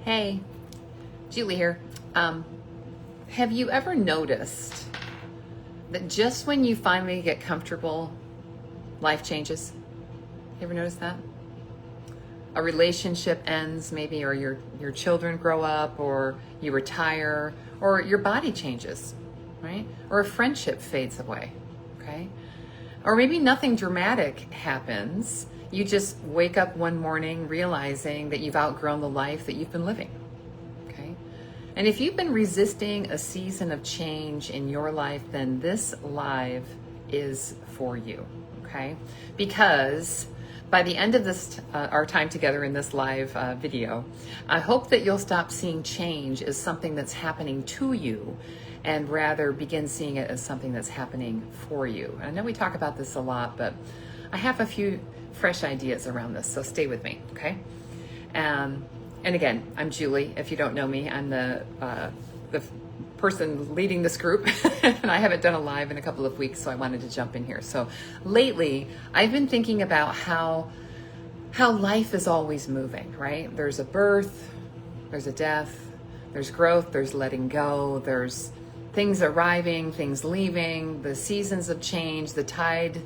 Hey, Julie here. Have you ever noticed that just when you finally get comfortable, life changes? You ever notice that? A relationship ends maybe, or your children grow up, or you retire, or your body changes, right? Or a friendship fades away, okay? Or maybe nothing dramatic happens. You just wake up one morning realizing that you've outgrown the life that you've been living. Okay? And if you've been resisting a season of change in your life, then this live is for you. Okay? Because by the end of this, our time together in this live video, I hope that you'll stop seeing change as something that's happening to you and rather begin seeing it as something that's happening for you. I know we talk about this a lot, but I have a few fresh ideas around this, so stay with me, okay? And again, I'm Julie. If you don't know me, I'm the person leading this group, and I haven't done a live in a couple of weeks, so I wanted to jump in here. So lately, I've been thinking about how life is always moving, right? There's a birth, there's a death, there's growth, there's letting go, there's things arriving, things leaving, the seasons of change, the tide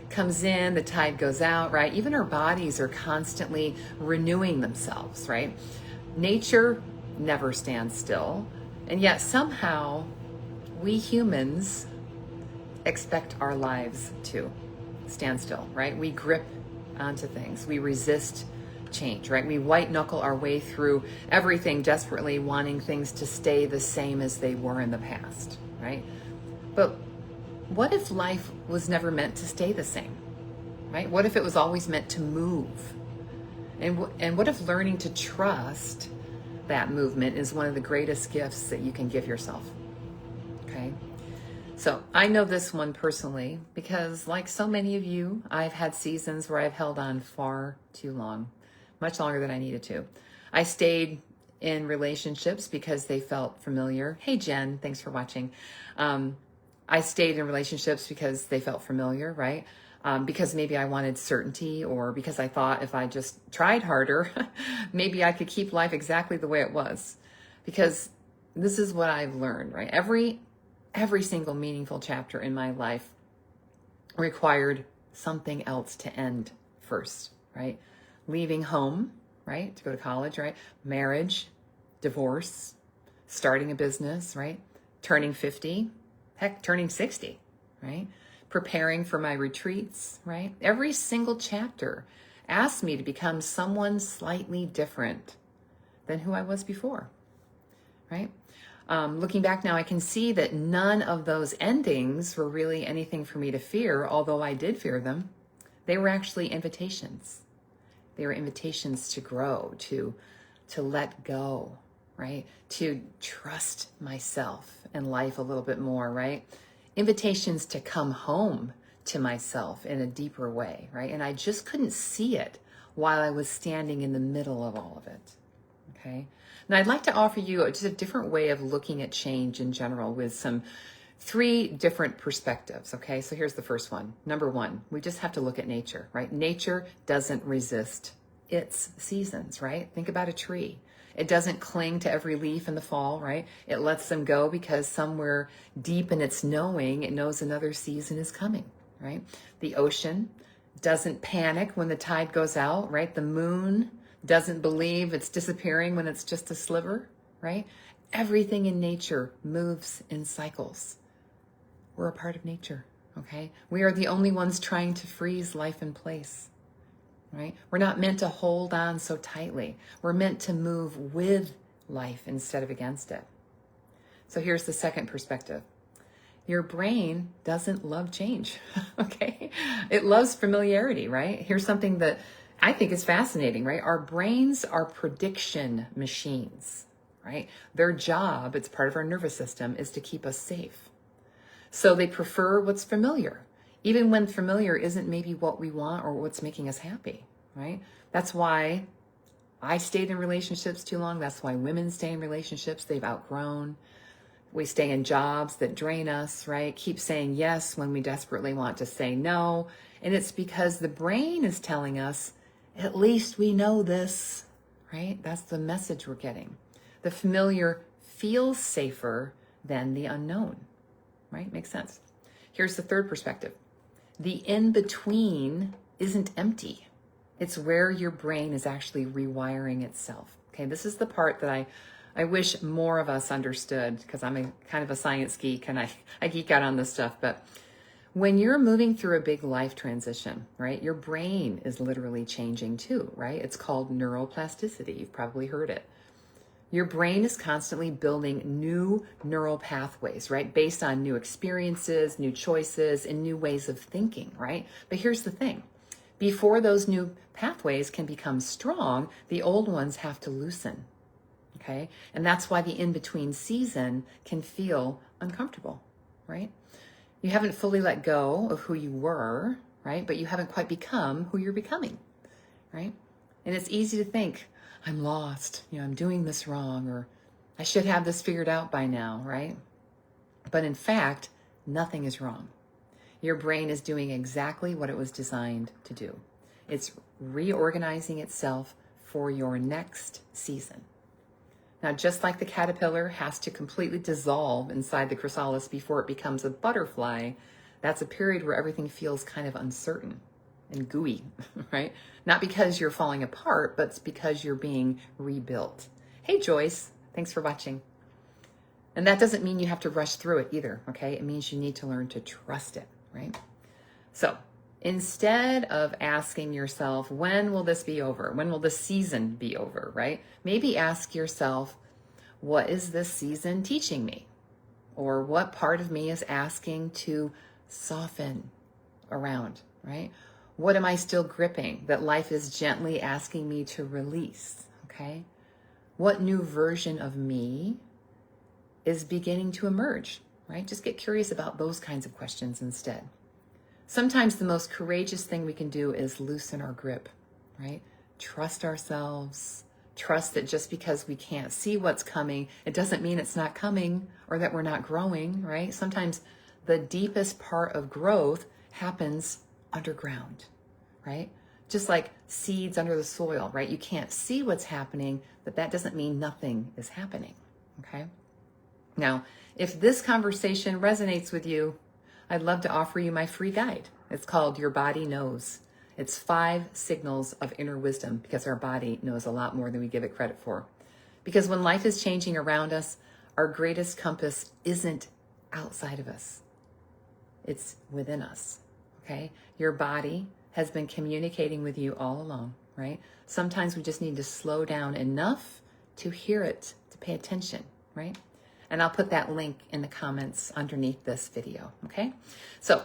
comes in, the tide goes out, right? Even our bodies are constantly renewing themselves, right? Nature never stands still. And yet somehow we humans expect our lives to stand still, right? We grip onto things. We resist change, right? We white knuckle our way through everything, desperately wanting things to stay the same as they were in the past, right? But what if life was never meant to stay the same, right? What if it was always meant to move? And what if learning to trust that movement is one of the greatest gifts that you can give yourself, okay? So I know this one personally because, like so many of you, I've had seasons where I've held on far too long, much longer than I needed to. I stayed in relationships because they felt familiar. Hey, Jen, thanks for watching. I stayed in relationships because they felt familiar, right? Because maybe I wanted certainty, or because I thought if I just tried harder, maybe I could keep life exactly the way it was. Because this is what I've learned, right? Every single meaningful chapter in my life required something else to end first, right? Leaving home, right? To go to college, right? Marriage, divorce, starting a business, right? Turning 50, heck, turning 60, right? Preparing for my retreats, right? Every single chapter asked me to become someone slightly different than who I was before, right? Looking back now, I can see that none of those endings were really anything for me to fear, although I did fear them. They were actually invitations. They were invitations to grow, to let go, right? To trust myself and life a little bit more, right? Invitations to come home to myself in a deeper way, right? And I just couldn't see it while I was standing in the middle of all of it, okay? Now I'd like to offer you just a different way of looking at change in general with three different perspectives, okay? So here's the first one. Number one, we just have to look at nature, right? Nature doesn't resist its seasons, right? Think about a tree. It doesn't cling to every leaf in the fall, right? It lets them go because somewhere deep in its knowing, it knows another season is coming, right? The ocean doesn't panic when the tide goes out, right? The moon doesn't believe it's disappearing when it's just a sliver, right? Everything in nature moves in cycles. We're a part of nature, okay? We are the only ones trying to freeze life in place, right? We're not meant to hold on so tightly. We're meant to move with life instead of against it. So here's the second perspective. Your brain doesn't love change, okay? It loves familiarity, right? Here's something that I think is fascinating, right? Our brains are prediction machines, right? Their job, it's part of our nervous system, is to keep us safe. So they prefer what's familiar, even when familiar isn't maybe what we want or what's making us happy, right? That's why I stayed in relationships too long. That's why women stay in relationships they've outgrown. We stay in jobs that drain us, right? Keep saying yes when we desperately want to say no. And it's because the brain is telling us, at least we know this, right? That's the message we're getting. The familiar feels safer than the unknown, right? Makes sense. Here's the third perspective. The in-between isn't empty. It's where your brain is actually rewiring itself. Okay, this is the part that I wish more of us understood, because I'm a kind of a science geek and I geek out on this stuff. But when you're moving through a big life transition, right, your brain is literally changing too, right? It's called neuroplasticity. You've probably heard it. Your brain is constantly building new neural pathways, right? Based on new experiences, new choices, and new ways of thinking, right? But here's the thing. Before those new pathways can become strong, the old ones have to loosen, okay? And that's why the in-between season can feel uncomfortable, right? You haven't fully let go of who you were, right? But you haven't quite become who you're becoming, right? And it's easy to think, I'm lost, I'm doing this wrong, or I should have this figured out by now, right? But in fact, nothing is wrong. Your brain is doing exactly what it was designed to do. It's reorganizing itself for your next season. Now, just like the caterpillar has to completely dissolve inside the chrysalis before it becomes a butterfly, that's a period where everything feels kind of uncertain and gooey, right? Not because you're falling apart, but it's because you're being rebuilt. Hey, Joyce, thanks for watching. And that doesn't mean you have to rush through it either, okay? It means you need to learn to trust it, right? So instead of asking yourself, when will this be over? When will this season be over, right? Maybe ask yourself, what is this season teaching me? Or what part of me is asking to soften around, right? What am I still gripping that life is gently asking me to release, okay? What new version of me is beginning to emerge, right? Just get curious about those kinds of questions instead. Sometimes the most courageous thing we can do is loosen our grip, right? Trust ourselves. Trust that just because we can't see what's coming, it doesn't mean it's not coming or that we're not growing, right? Sometimes the deepest part of growth happens underground, right? Just like seeds under the soil, right? You can't see what's happening, but that doesn't mean nothing is happening, okay? Now, if this conversation resonates with you, I'd love to offer you my free guide. It's called Your Body Knows. It's 5 signals of inner wisdom, because our body knows a lot more than we give it credit for. Because when life is changing around us, our greatest compass isn't outside of us. It's within us, okay? Your body has been communicating with you all along, right? Sometimes we just need to slow down enough to hear it, to pay attention, right? And I'll put that link in the comments underneath this video, okay? So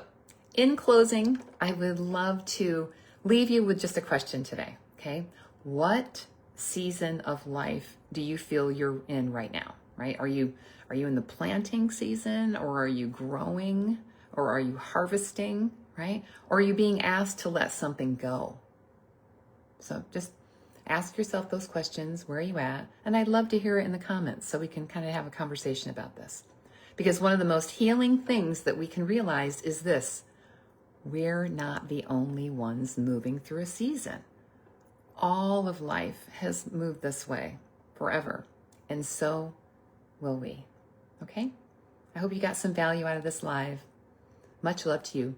in closing, I would love to leave you with just a question today, okay? What season of life do you feel you're in right now, right? Are you in the planting season, or are you growing, or are you harvesting, right? Or are you being asked to let something go? So just ask yourself those questions. Where are you at? And I'd love to hear it in the comments so we can kind of have a conversation about this. Because one of the most healing things that we can realize is this: we're not the only ones moving through a season. All of life has moved this way forever, and so will we. Okay? I hope you got some value out of this live. Much love to you.